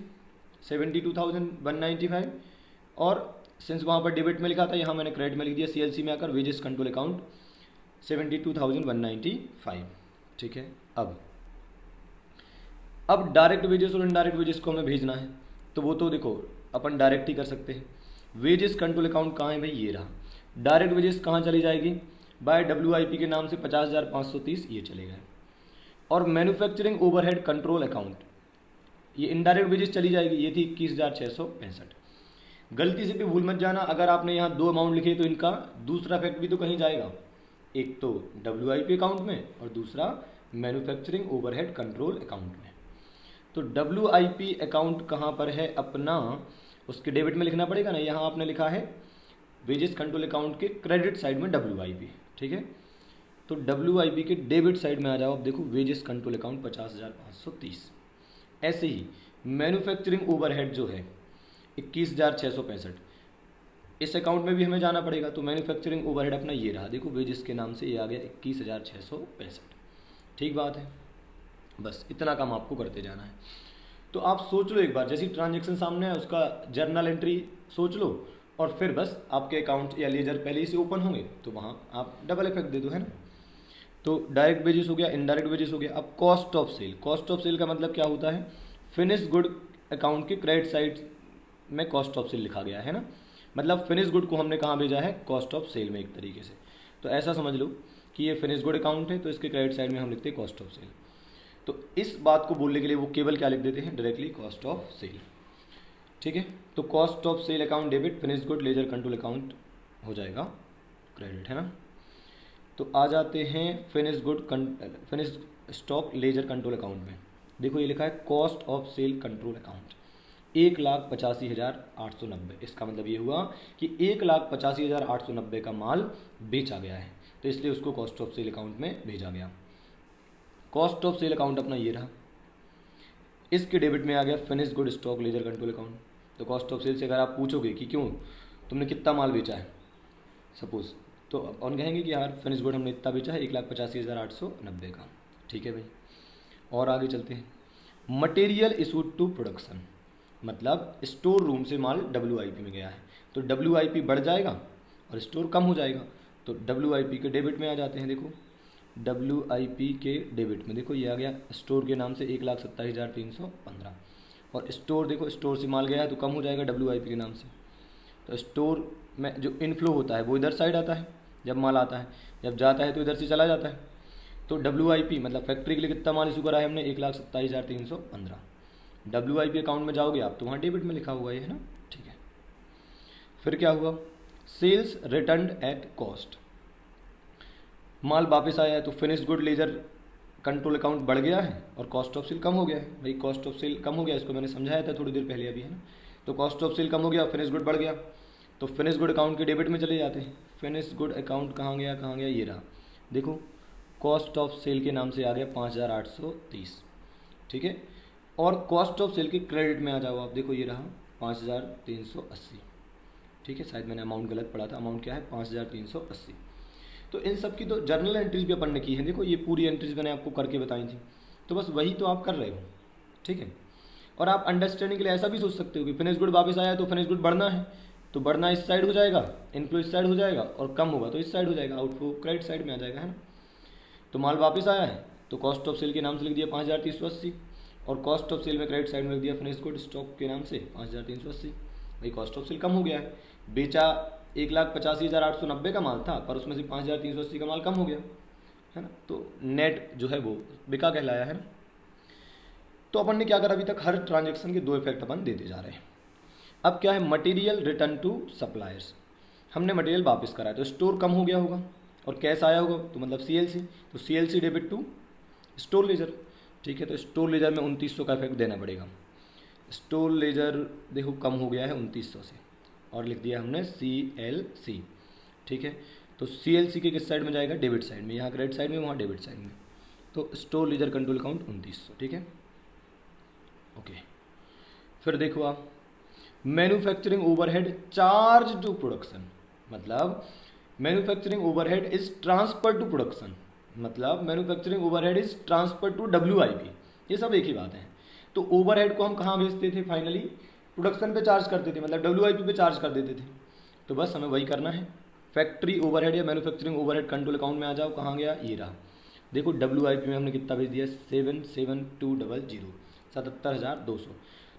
72,195, और सिंस वहाँ पर डेबिट में लिखा था, यहाँ मैंने क्रेडिट में लिख दिया CLC में आकर वेजेस कंट्रोल अकाउंट 72,195, ठीक है। अब डायरेक्ट वेजेस और इनडायरेक्ट वेजेस को हमें भेजना है, तो वो तो देखो अपन डायरेक्ट ही कर सकते हैं। वेजेस कंट्रोल अकाउंट कहाँ है भाई, ये रहा। डायरेक्ट वेजेस कहाँ चली जाएगी, बाय WIP के नाम से 50,530 ये चले गए, और मैन्युफैक्चरिंग ओवरहेड कंट्रोल अकाउंट ये इनडायरेक्ट वेजेस चली जाएगी, ये थी 21,665। गलती से भी भूल मत जाना, अगर आपने यहाँ दो अमाउंट लिखे तो इनका दूसरा इफेक्ट भी तो कहीं जाएगा, एक तो WIP अकाउंट में और दूसरा मैन्युफैक्चरिंग ओवरहेड कंट्रोल अकाउंट में। तो WIP अकाउंट कहाँ पर है अपना, उसके डेबिट में लिखना पड़ेगा ना, यहाँ आपने लिखा है वेजेस कंट्रोल अकाउंट के क्रेडिट साइड में WIP, ठीक है। तो WIP के डेबिट साइड में आ जाओ। अब देखो वेजेस कंट्रोल अकाउंट 50,530। ऐसे ही मैन्युफैक्चरिंग ओवरहेड जो है 21,665, इस अकाउंट में भी हमें जाना पड़ेगा। तो मैन्युफैक्चरिंग ओवरहेड अपना ये रहा, देखो वेजेस के नाम से ये आ गया 21,665। ठीक बात है, बस इतना काम आपको करते जाना है। तो आप सोच लो एक बार, जैसी ट्रांजेक्शन सामने है उसका जर्नल एंट्री सोच लो, और फिर बस आपके अकाउंट या लेजर पहले ही से ओपन होंगे तो वहाँ आप डबल इफेक्ट दे दो, है ना। तो डायरेक्ट वेजेस हो गया, इनडायरेक्ट वेजेस हो गया। अब cost of sale, cost of sale का मतलब क्या होता है, फिनिश गुड अकाउंट के क्रेडिट साइड में कॉस्ट ऑफ सेल लिखा गया है ना, मतलब फिनिश गुड को हमने कहाँ भेजा है, कॉस्ट ऑफ सेल में एक तरीके से। तो ऐसा समझ लो कि ये फिनिश गुड अकाउंट है तो इसके क्रेडिट साइड में हम लिखते हैं कॉस्ट ऑफ सेल। तो इस बात को बोलने के लिए वो केवल क्या लिख देते हैं, डायरेक्टली कॉस्ट ऑफ सेल। ठीक है, तो cost of sale account debit, finish good ledger control account हो जाएगा क्रेडिट, है ना। तो आ जाते हैं finish stock ledger control account में। देखो ये लिखा है cost of sale control account 1,85,890। इसका मतलब ये हुआ कि 1,85,890 का माल बेचा गया है, तो इसलिए उसको कॉस्ट ऑफ सेल अकाउंट में भेजा गया। कॉस्ट ऑफ सेल अकाउंट अपना ये रहा, इसके डेबिट में आ गया finish good stock ledger control account. तो कॉस्ट ऑफ सेल से अगर आप पूछोगे कि क्यों तुमने कितना माल बेचा है सपोज, तो अपन कहेंगे कि यार फिनिश गुड हमने इतना बेचा है 1,85,890 का। ठीक है भाई, और आगे चलते हैं। मटेरियल इशूड टू प्रोडक्शन, मतलब स्टोर रूम से माल WIP में गया है, तो WIP बढ़ जाएगा और स्टोर कम हो जाएगा। तो WIP के डेबिट में आ जाते हैं। देखो WIP के डेबिट में देखो ये आ गया स्टोर के नाम से 1,27,315, और स्टोर देखो स्टोर से माल गया है तो कम हो जाएगा WIP के नाम से। तो स्टोर में जो इनफ्लो होता है वो इधर साइड आता है जब माल आता है, जब जाता है तो इधर से चला जाता है। तो WIP मतलब फैक्ट्री के लिए कितना माल इशू करा है हमने, 1,27,315। WIP अकाउंट में जाओगे आप तो वहाँ डेबिट में लिखा हुआ है ना। ठीक है, फिर क्या हुआ, सेल्स रिटर्न एट कॉस्ट, माल वापस आया है तो finish good ledger control account बढ़ गया है और कॉस्ट ऑफ सेल कम हो गया है। भाई कॉस्ट ऑफ सेल कम हो गया, इसको मैंने समझाया था थोड़ी देर पहले अभी, है ना। तो कॉस्ट ऑफ सेल कम हो गया, फिनिश गुड बढ़ गया, तो फिनिश गुड अकाउंट के डेबिट में चले जाते हैं। फिनिश गुड अकाउंट कहाँ गया, ये रहा। देखो कॉस्ट ऑफ सेल के नाम से आ गया 5,830। ठीक है, और कॉस्ट ऑफ सेल के क्रेडिट में आ जाओ आप, देखो ये रहा 5,380। ठीक है, शायद मैंने अमाउंट गलत पढ़ा था, अमाउंट क्या है 5,380। तो इन सब की तो जर्नल एंट्रीज भी अपन ने की है। देखो ये पूरी एंट्रीज मैंने आपको करके बताई थी, तो बस वही तो आप कर रहे हो। ठीक है, और आप अंडरस्टैंडिंग के लिए ऐसा भी सोच सकते हो कि फिनिश गुड वापस आया तो फिनिश गुड बढ़ना है, तो बढ़ना इस साइड हो जाएगा, इनफ्लो इस साइड हो जाएगा, और कम होगा तो इस साइड हो जाएगा, आउटफ्लो क्रेडिट साइड में आ जाएगा, है ना। तो माल वापस आया है तो कॉस्ट ऑफ सेल के नाम से लिख दिया 5,380, और कॉस्ट ऑफ सेल में क्रेडिट साइड में लिख दिया फिनिश गुड स्टॉक के नाम से 5,380। भाई कॉस्ट ऑफ सेल कम हो गया है, बेचा 1,85,890 का माल था पर उसमें से 5,380 का माल कम हो गया, है ना। तो नेट जो है वो बिका कहलाया, है ना। तो अपन ने क्या करा, अभी तक हर ट्रांजेक्शन के दो इफेक्ट अपन देते जा रहे हैं। अब क्या है, मटेरियल रिटर्न टू सप्लायर्स, हमने मटेरियल वापस करा है तो स्टोर कम हो गया होगा और कैश आया होगा, तो मतलब CLC, तो CLC debit to store ledger. ठीक है, तो स्टोर लेजर में 2900 का इफेक्ट देना पड़ेगा। स्टोर लेजर देखो कम हो गया है 2900 से, और लिख दिया हमने CLC। ठीक है, तो CLC के किस साइड में जाएगा, डेबिट साइड में, यहाँ क्रेडिट साइड में, वहाँ डेबिट साइड में। तो स्टोर लेजर कंट्रोल अकाउंट 2900। ठीक है, ओके। फिर देखो आप manufacturing overhead charge to production, मतलब manufacturing overhead is transfer to production, मतलब manufacturing overhead is transfer to WIP, ये सब एक ही बात है। तो ओवरहेड को हम कहाँ भेजते थे, फाइनली प्रोडक्शन पे चार्ज करते थे, मतलब WIP पे चार्ज कर देते थे। तो बस हमें वही करना है, फैक्ट्री ओवरहेड या मैन्युफैक्चरिंग ओवरहेड कंट्रोल अकाउंट में आ जाओ, कहाँ गया, ये रहा। देखो WIP में हमने कितना भेज दिया, 77200, 77,200।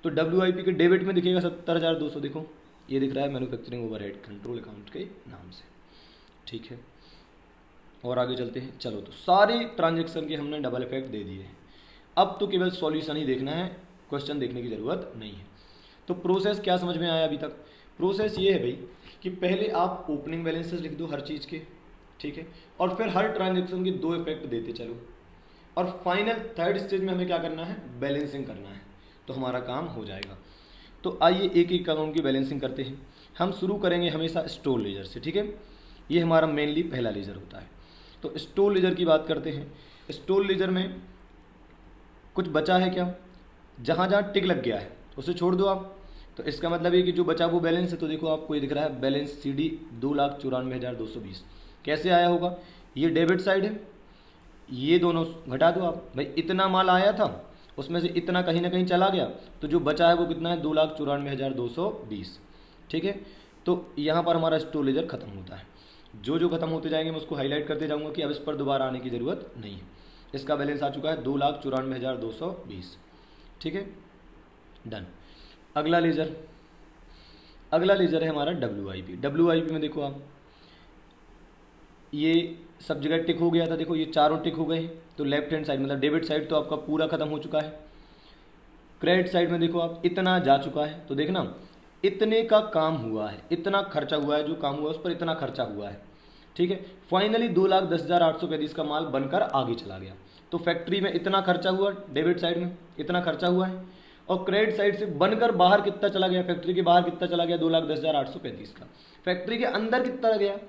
तो WIP के डेबिट में दिखेगा 70,200, देखो ये दिख रहा है मैन्युफैक्चरिंग ओवरहेड कंट्रोल अकाउंट के नाम से। ठीक है, और आगे चलते हैं। चलो, तो सारे ट्रांजेक्शन के हमने डबल इफेक्ट दे दिए। अब तो केवल सॉल्यूशन ही देखना है, क्वेश्चन देखने की ज़रूरत नहीं है। तो प्रोसेस क्या समझ में आया अभी तक, प्रोसेस ये है भाई कि पहले आप ओपनिंग बैलेंसेस लिख दो हर चीज़ के, ठीक है, और फिर हर ट्रांजेक्शन के दो इफेक्ट देते चलो, और फाइनल थर्ड स्टेज में हमें क्या करना है, बैलेंसिंग करना है, तो हमारा काम हो जाएगा। तो आइए एक एक अकाउंट की बैलेंसिंग करते हैं। हम शुरू करेंगे हमेशा स्टोर लेजर से, ठीक है, ये हमारा मेनली पहला लेजर होता है। तो तो स्टोर लेजर की बात करते हैं। स्टोर लेजर में कुछ बचा है क्या, जहाँ जहाँ टिक लग गया है उसे छोड़ दो आप। तो इसका मतलब ये कि जो बचा वो बैलेंस है। तो देखो आपको ये दिख रहा है बैलेंस CD 2,94,220। कैसे आया होगा, ये डेबिट साइड है, ये दोनों घटा दो आप। भाई इतना माल आया था, उसमें से इतना कहीं ना कहीं चला गया, तो जो बचा है वो कितना है, 2,94,220। ठीक है, तो यहाँ पर हमारा स्टोर लेजर खत्म होता है। जो जो खत्म होते जाएंगे मैं उसको हाईलाइट करते जाऊँगा कि अब इस पर दोबारा आने की ज़रूरत नहीं है। इसका बैलेंस आ चुका है 2,94,220। ठीक है, डन। अगला लेजर है हमारा WIP। WIP में देखो आप, ये सब जगह टिक हो गया था, देखो ये चारों टिक हो गए हैं। तो लेफ्ट हैंड साइड मतलब डेबिट साइड तो आपका पूरा खत्म हो चुका है। क्रेडिट साइड में देखो आप, इतना जा चुका है, तो देखना इतने का काम हुआ है, इतना खर्चा हुआ है, जो काम हुआ है उस पर इतना खर्चा हुआ है। ठीक है, फाइनली 2,10,835 का माल बनकर आगे चला गया। तो फैक्ट्री में इतना खर्चा हुआ, डेबिट साइड में इतना खर्चा हुआ है, और क्रेडिट साइड से बनकर बाहर कितना चला गया, फैक्ट्री के बाहर कितना चला गया, 2,10,835 का। फैक्ट्री के अंदर कितना गया,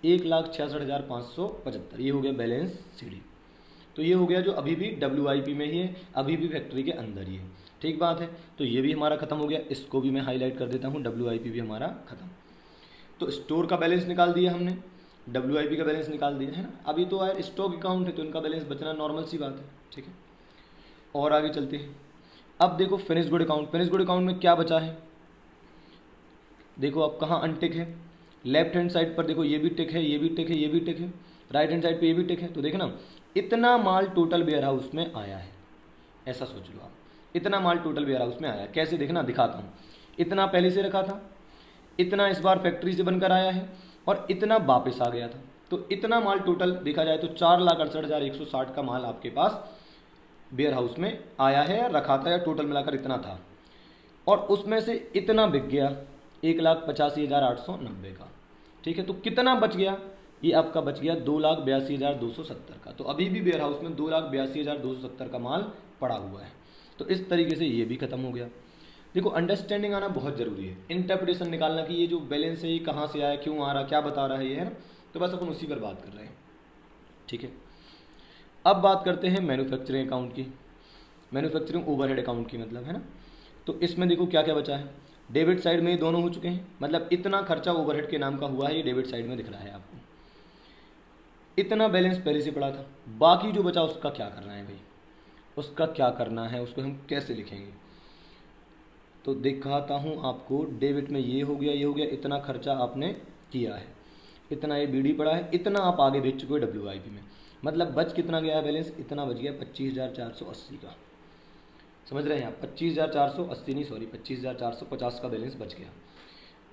1,66,575। ये हो गया बैलेंस CD। तो ये हो गया जो अभी भी WIP में ही है, अभी भी फैक्ट्री के अंदर ही है। ठीक बात है, तो ये भी हमारा खत्म हो गया। इसको भी मैं हाईलाइट कर देता हूँ, WIP भी हमारा खत्म। तो स्टोर का बैलेंस निकाल दिया हमने, WIP का बैलेंस निकाल दिया है ना। अभी तो यार स्टॉक अकाउंट है तो इनका बैलेंस बचना नॉर्मल सी बात है। ठीक है, और आगे चलते हैं। अब देखो finish good account. Finish good account में क्या बचा है, देखो अब कहाँ अनटिक है। लेफ्ट हैंड साइड पर देखो ये भी टिक है, ये भी टिक है, ये भी टिक है। राइट हैंड साइड पे ये भी टिक है। तो देखना इतना माल टोटल वेयर हाउस में आया है, ऐसा सोच लो आप, इतना माल टोटल वेयर हाउस में आया है। कैसे देखना, दिखाता हूँ। इतना पहले से रखा था, इतना इस बार फैक्ट्री से बनकर आया है, और इतना वापस आ गया था। तो इतना माल टोटल देखा जाए तो 4,68,160 का माल आपके पास वेयर हाउस में आया है, या रखा था, या टोटल मिलाकर इतना था। और उसमें से इतना बिक गया 1,85,890 का। ठीक है, तो कितना बच गया, ये आपका बच गया 2,82,270 का। तो अभी भी वेयर हाउस में 2,82,270 का माल पड़ा हुआ है। तो इस तरीके से ये भी खत्म हो गया। देखो अंडरस्टैंडिंग आना बहुत ज़रूरी है, इंटरप्रिटेशन निकालना कि ये जो बैलेंस है ये कहाँ से आया, क्यों आ रहा, क्या बता रहा है ये, है ना। तो बस अपन उसी पर बात कर रहे हैं। ठीक है, अब बात करते हैं मैन्युफैक्चरिंग अकाउंट की, मैन्युफैक्चरिंग ओवरहेड अकाउंट की मतलब, है ना। तो इसमें देखो क्या क्या बचा है। डेबिट साइड में ये दोनों हो चुके हैं, मतलब इतना खर्चा ओवरहेड के नाम का हुआ है, ये डेबिट साइड में दिख रहा है आपको। इतना बैलेंस पहले से पड़ा था, बाकी जो बचा उसका क्या करना है भाई, उसका क्या करना है, उसको हम कैसे लिखेंगे। तो दिखाता हूँ आपको। डेबिट में ये हो गया, ये हो गया, इतना खर्चा आपने किया है, इतना ये BD पड़ा है, इतना आप आगे भेज चुके हो WIP में। मतलब बच कितना गया है बैलेंस, इतना बच गया 25,480 का। समझ रहे हैं आप, 25,480 नहीं, सॉरी 25,450 का बैलेंस बच गया।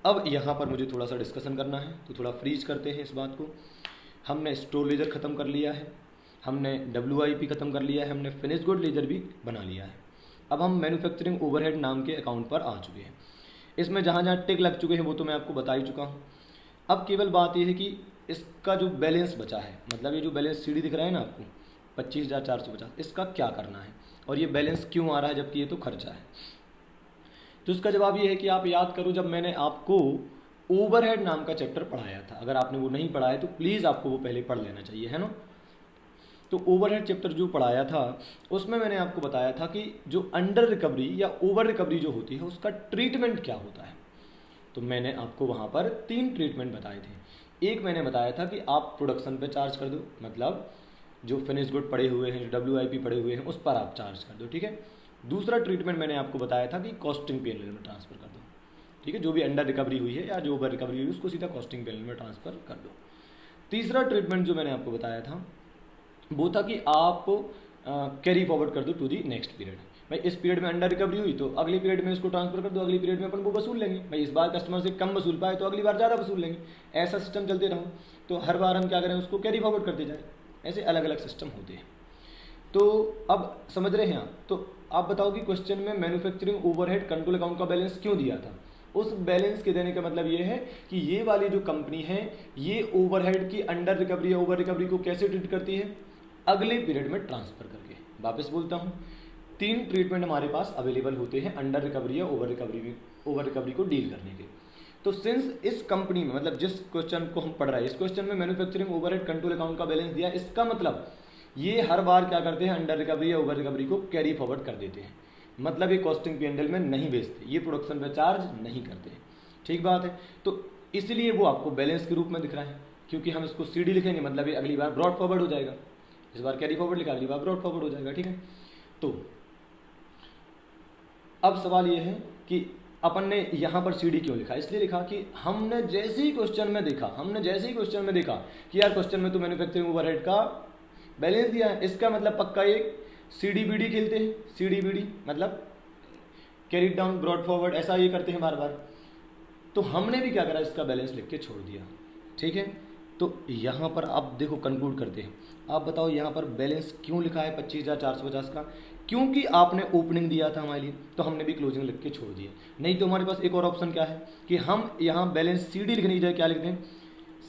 अब यहाँ पर मुझे थोड़ा सा डिस्कशन करना है, तो थोड़ा फ्रीज करते हैं इस बात को। हमने स्टोर लेजर ख़त्म कर लिया है, हमने WIP ख़त्म कर लिया है, हमने फिनिश गुड लेजर भी बना लिया है। अब हम मैन्युफैक्चरिंग ओवरहेड नाम के अकाउंट पर आ चुके हैं। इसमें जहाँ जहाँ टिक लग चुके हैं वो तो मैं आपको बता ही चुका हूँ। अब केवल बात यह है कि इसका जो बैलेंस बचा है, मतलब ये जो बैलेंस CD दिख रहा है ना आपको 25,450, इसका क्या करना है, और ये बैलेंस क्यों आ रहा है जबकि ये तो खर्चा है। तो इसका जवाब ये है कि आप याद करो, जब मैंने आपको ओवरहेड नाम का चैप्टर पढ़ाया था, अगर आपने वो नहीं पढ़ा है तो प्लीज़ आपको वो पहले पढ़ लेना चाहिए, है ना। तो ओवरहेड चैप्टर जो पढ़ाया था उसमें मैंने आपको बताया था कि जो अंडर रिकवरी या ओवर रिकवरी जो होती है उसका ट्रीटमेंट क्या होता है। तो मैंने आपको वहाँ पर 3 ट्रीटमेंट बताए थे। एक मैंने बताया था कि आप प्रोडक्शन पे चार्ज कर दो, मतलब जो फिनिश गुड पड़े हुए हैं, जो WIP पड़े हुए हैं उस पर आप चार्ज कर दो। ठीक है, दूसरा ट्रीटमेंट मैंने आपको बताया था कि कॉस्टिंग PNL में ट्रांसफ़र कर दो। ठीक है, जो भी अंडर रिकवरी हुई है या जो ओवर रिकवरी हुई है उसको सीधा कॉस्टिंग PNL में ट्रांसफ़र कर दो। तीसरा ट्रीटमेंट जो मैंने आपको बताया था वो था कि आप कैरी फॉरवर्ड कर दो टू दी नेक्स्ट पीरियड। भाई इस पीरियड में अंडर रिकवरी हुई तो अगली पीरियड में इसको ट्रांसफर कर दो, अगली पीरियड में अपन वो वसूल लेंगे। भाई इस बार कस्टमर से कम वसूल पाए तो अगली बार ज़्यादा वसूल लेंगे, ऐसा सिस्टम चलते रहो। तो हर बार हम क्या करें, उसको कैरी फॉरवर्ड करते जाए। ऐसे अलग अलग सिस्टम होते हैं। तो अब समझ रहे हैं आप। तो आप बताओ कि क्वेश्चन में मैन्युफैक्चरिंग ओवरहेड कंट्रोल अकाउंट का बैलेंस क्यों दिया था। उस बैलेंस के देने का मतलब ये है कि ये वाली जो कंपनी है ये ओवरहेड की अंडर रिकवरी या ओवर रिकवरी को कैसे ट्रीट करती है, अगले पीरियड में ट्रांसफर करके। वापस बोलता हूँ, 3 ट्रीटमेंट हमारे पास अवेलेबल होते हैं अंडर रिकवरी या ओवर रिकवरी को डील करने के। तो सिंस इस कंपनी में, मतलब जिस क्वेश्चन को हम पढ़ रहे हैं, इस क्वेश्चन में मैन्युफैक्चरिंग ओवरहेड कंट्रोल अकाउंट का बैलेंस दिया, इसका मतलब ये हर बार क्या करते हैं, अंडर रिकवरी या ओवर रिकवरी को कैरी फॉरवर्ड कर देते हैं। मतलब ये कॉस्टिंग P&L में नहीं बेचते, ये प्रोडक्शन पे चार्ज नहीं करते। ठीक बात है। तो इसलिए वो आपको बैलेंस के रूप में दिख रहा है, क्योंकि हम इसको CD लिखेंगे, मतलब ये अगली बार ब्रॉड फॉरवर्ड हो जाएगा। इस बार कैरी फॉरवर्ड लिखा, अगली बार ब्रॉड फॉरवर्ड हो जाएगा। ठीक है। तो अब सवाल ये है कि अपन ने यहाँ पर CD क्यों लिखा। इसलिए लिखा कि हमने जैसे ही क्वेश्चन में देखा कि यार क्वेश्चन में तो मैन्युफैक्चरिंग ओवरहेड का बैलेंस दिया है, इसका मतलब पक्का एक CDBD खेलते हैं। CDBD मतलब कैरी डाउन ब्रॉड फॉरवर्ड, ऐसा ये करते हैं बार बार। तो हमने भी क्या करा, इसका बैलेंस लिख के छोड़ दिया। ठीक है। तो यहाँ पर आप देखो कंक्लूड करते हैं। आप बताओ यहाँ पर बैलेंस क्यों लिखा है 25,450 का, क्योंकि आपने ओपनिंग दिया था हमारे लिए, तो हमने भी क्लोजिंग लिख के छोड़ दिया। नहीं तो हमारे पास एक और ऑप्शन क्या है कि हम यहाँ बैलेंस CD लिखने की जगह क्या लिख दें,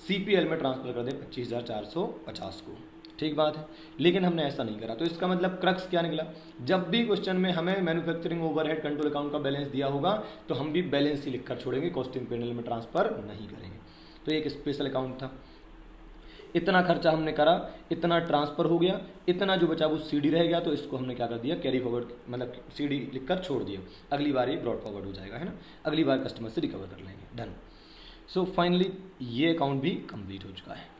CPL में ट्रांसफर कर दें 25,450 को। ठीक बात है। लेकिन हमने ऐसा नहीं करा। तो इसका मतलब क्रक्स क्या निकला, जब भी क्वेश्चन में हमें मैन्युफैक्चरिंग ओवरहेड कंट्रोल अकाउंट का बैलेंस दिया होगा तो हम भी बैलेंस ही लिखकर छोड़ेंगे, कॉस्टिंग P&L में ट्रांसफर नहीं करेंगे। तो एक स्पेशल अकाउंट था, इतना खर्चा हमने करा, इतना ट्रांसफर हो गया, इतना जो बचा वो CD रह गया, तो इसको हमने क्या कर दिया, कैरी फॉरवर्ड, मतलब CD लिखकर छोड़ दिया। अगली बार ये ब्रॉड फॉरवर्ड हो जाएगा, है ना, अगली बार कस्टमर से रिकवर कर लेंगे। डन। सो फाइनली ये अकाउंट भी कंप्लीट हो चुका है।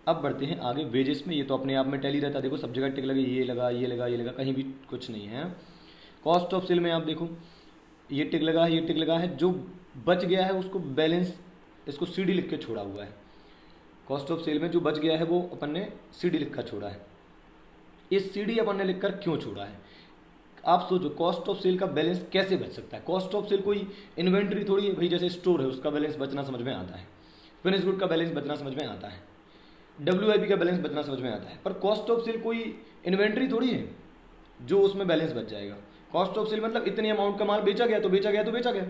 अब बढ़ते हैं आगे वेजेस में। ये तो अपने आप में टैली रहता है, देखो सब जगह टिक लगे, ये लगा ये लगा ये लगा, कहीं भी कुछ नहीं है। कॉस्ट ऑफ सेल में आप देखो ये टिक लगा है, ये टिक लगा है, जो बच गया है उसको बैलेंस, इसको CD लिख के छोड़ा हुआ है। कॉस्ट ऑफ सेल में जो बच गया है वो अपन ने CD लिख कर छोड़ा है। इस CD अपन ने लिखकर क्यों छोड़ा है, आप सोचो, कॉस्ट ऑफ सेल का बैलेंस कैसे बच सकता है। कॉस्ट ऑफ सेल कोई इन्वेंट्री थोड़ी है भाई, जैसे स्टोर है उसका बैलेंस बचना समझ में आता है, फिनिश गुड का बैलेंस बचना समझ में आता है, WIP का बैलेंस बचना समझ में आता है। पर कॉस्ट ऑफ सेल कोई इन्वेंट्री थोड़ी है जो उसमें बैलेंस बच जाएगा। कॉस्ट ऑफ सेल मतलब इतनी अमाउंट का माल बेचा गया तो बेचा गया तो बेचा गया।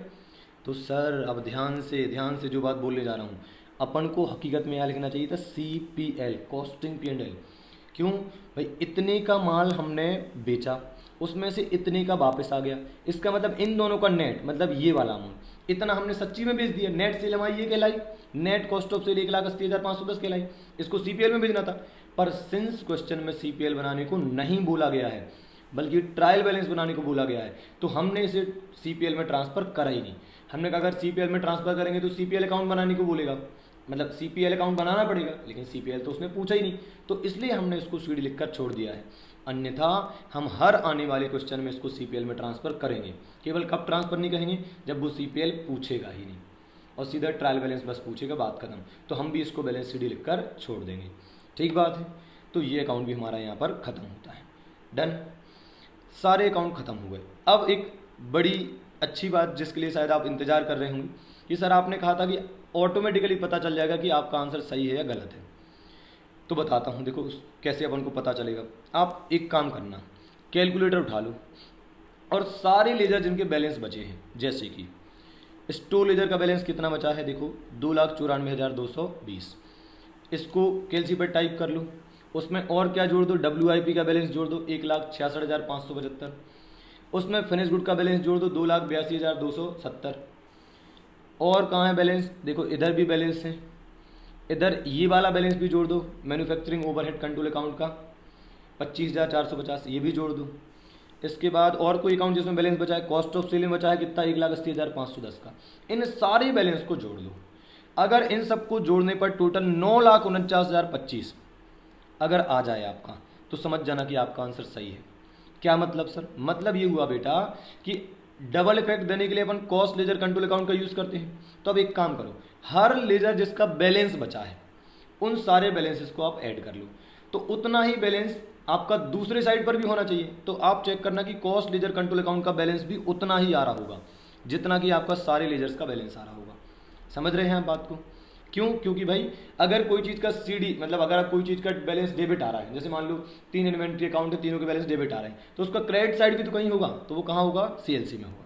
तो सर अब ध्यान से जो बात बोलने जा रहा हूँ, अपन को हकीकत में यहाँ लिखना चाहिए था CPL, कॉस्टिंग P&L। क्यों भाई, इतने का माल हमने बेचा, उसमें से इतने का वापस आ गया, इसका मतलब इन दोनों का नेट, मतलब ये वाला अमाउंट, इतना हमने सच्ची में बेच दिया। नेट सेल हमारी ये कहलाई, नेट कॉस्ट ऑफ सेल 1,80,510 कहलाई, इसको CPL में भेजना था। पर सिंस क्वेश्चन में CPL बनाने को नहीं बोला गया है, बल्कि ट्रायल बैलेंस बनाने को बोला गया है, तो हमने इसे CPL में ट्रांसफर करा ही नहीं। हमने कहा अगर CPL में ट्रांसफर करेंगे तो CPL अकाउंट बनाने को बोलेगा, मतलब CPL अकाउंट बनाना पड़ेगा, लेकिन CPL तो उसने पूछा ही नहीं, तो इसलिए हमने इसको CD लिखकर छोड़ दिया है। अन्यथा हम हर आने वाले क्वेश्चन में इसको CPL में ट्रांसफर करेंगे। केवल कब ट्रांसफर नहीं करेंगे, जब वो CPL पूछेगा ही नहीं, और सीधा ट्रायल बैलेंस बस पूछेगा, बात खत्म। तो हम भी इसको बैलेंस CD लिखकर छोड़ देंगे। ठीक बात है। तो ये अकाउंट भी हमारा यहाँ पर खत्म होता है। डन, सारे अकाउंट खत्म हो गए। अब एक बड़ी अच्छी बात जिसके लिए शायद आप इंतजार कर रहे होंगे कि सर आपने कहा था कि ऑटोमेटिकली पता चल जाएगा कि आपका आंसर सही है या गलत है। तो बताता हूँ, देखो कैसे अपन को पता चलेगा। आप एक काम करना, कैलकुलेटर उठा लो और सारे लेजर जिनके बैलेंस बचे हैं, जैसे कि स्टोर लेजर का बैलेंस कितना बचा है, देखो 2,94,220, इसको कैलसी पर टाइप कर लो। उसमें और क्या जोड़ दो, WIP का बैलेंस जोड़ दो 1,66,575, उसमें फिनिश गुड का बैलेंस जोड़ दो 2,82,270। और कहाँ है बैलेंस, देखो इधर भी बैलेंस है, इधर ये वाला बैलेंस भी जोड़ दो, मैन्युफैक्चरिंग ओवरहेड कंट्रोल अकाउंट का 25,450, ये भी जोड़ दो। इसके बाद और कोई अकाउंट जिसमें बैलेंस बचा है, कॉस्ट ऑफ सेल में बचा है कितना, 1,80,510 का। इन सारे बैलेंस को जोड़ लो। अगर इन सबको जोड़ने पर टोटल 9,49,025 अगर आ जाए आपका, तो समझ जाना कि आपका आंसर सही है। क्या मतलब सर, मतलब ये हुआ बेटा कि डबल इफेक्ट देने के लिए अपन कॉस्ट लेजर कंट्रोल अकाउंट का यूज करते हैं। तो अब एक काम करो, हर लेजर जिसका बैलेंस बचा है उन सारे बैलेंसेस को आप ऐड कर लो, तो उतना ही बैलेंस आपका दूसरे साइड पर भी होना चाहिए। तो आप चेक करना कि कॉस्ट लेजर कंट्रोल अकाउंट का बैलेंस भी उतना ही आ रहा होगा जितना कि आपका सारे लेजर्स का बैलेंस आ रहा होगा। समझ रहे हैं आप बात को? क्यों? क्योंकि भाई अगर कोई चीज़ का CD, मतलब अगर कोई चीज़ का बैलेंस डेबिट आ रहा है, जैसे मान लो 3 इन्वेंट्री अकाउंट है, तीनों के बैलेंस डेबिट आ रहे हैं, तो उसका क्रेडिट साइड भी तो कहीं होगा, तो वो कहाँ होगा, CLC में होगा।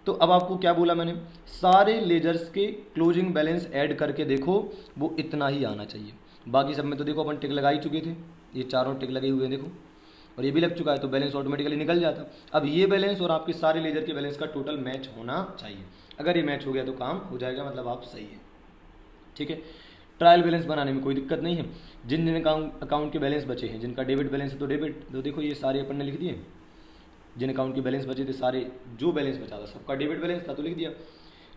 तो अब आपको क्या बोला मैंने, सारे लेजर्स के क्लोजिंग बैलेंस ऐड करके देखो, वो इतना ही आना चाहिए। बाकी सब में तो देखो अपन टिक लगा ही चुके थे, ये चारों टिक लगे हुए हैं देखो, और ये भी लग चुका है, तो बैलेंस ऑटोमेटिकली निकल जाता। अब ये बैलेंस और आपके सारे लेजर के बैलेंस का टोटल मैच होना चाहिए। अगर ये मैच हो गया तो काम हो जाएगा, मतलब आप सही है। ठीक है, ट्रायल बैलेंस बनाने में कोई दिक्कत नहीं है। जिन जिन अकाउंट के बैलेंस बचे हैं, जिनका डेबिट बैलेंस है तो डेबिट, तो देखो ये सारे अपन ने लिख दिए। जिन अकाउंट के बैलेंस बचे थे सारे, जो बैलेंस बचा था सबका डेबिट बैलेंस था तो लिख दिया।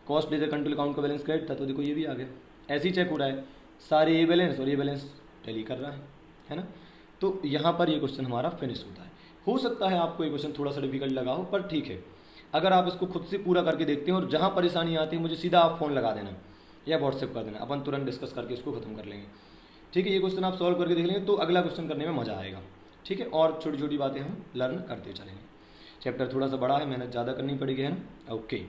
कॉस्ट लेजर कंट्रोल अकाउंट का बैलेंस क्रेडिट था तो देखो ये भी आ गया। ऐसे ही चेक हो रहा है, सारे ये बैलेंस और ये बैलेंस टैली कर रहा है ना। तो यहाँ पर ये क्वेश्चन हमारा फिनिश होता है। हो सकता है आपको ये क्वेश्चन थोड़ा सा डिफिकल्ट लगा हो, पर ठीक है, अगर आप इसको खुद से पूरा करके देखते हैं और जहाँ परेशानी आती है मुझे सीधा आप फ़ोन लगा देना या व्हाट्सएप कर देना, अपन तुरंत डिस्कस करके इसको खत्म कर लेंगे। ठीक है, ये क्वेश्चन आप सॉल्व करके देख लेंगे तो अगला क्वेश्चन करने में मज़ा आएगा। ठीक है, और छोटी छोटी बातें हम लर्न करते चलेंगे। चैप्टर थोड़ा सा बड़ा है, मेहनत ज़्यादा करनी पड़ेगी, है ना। ओके।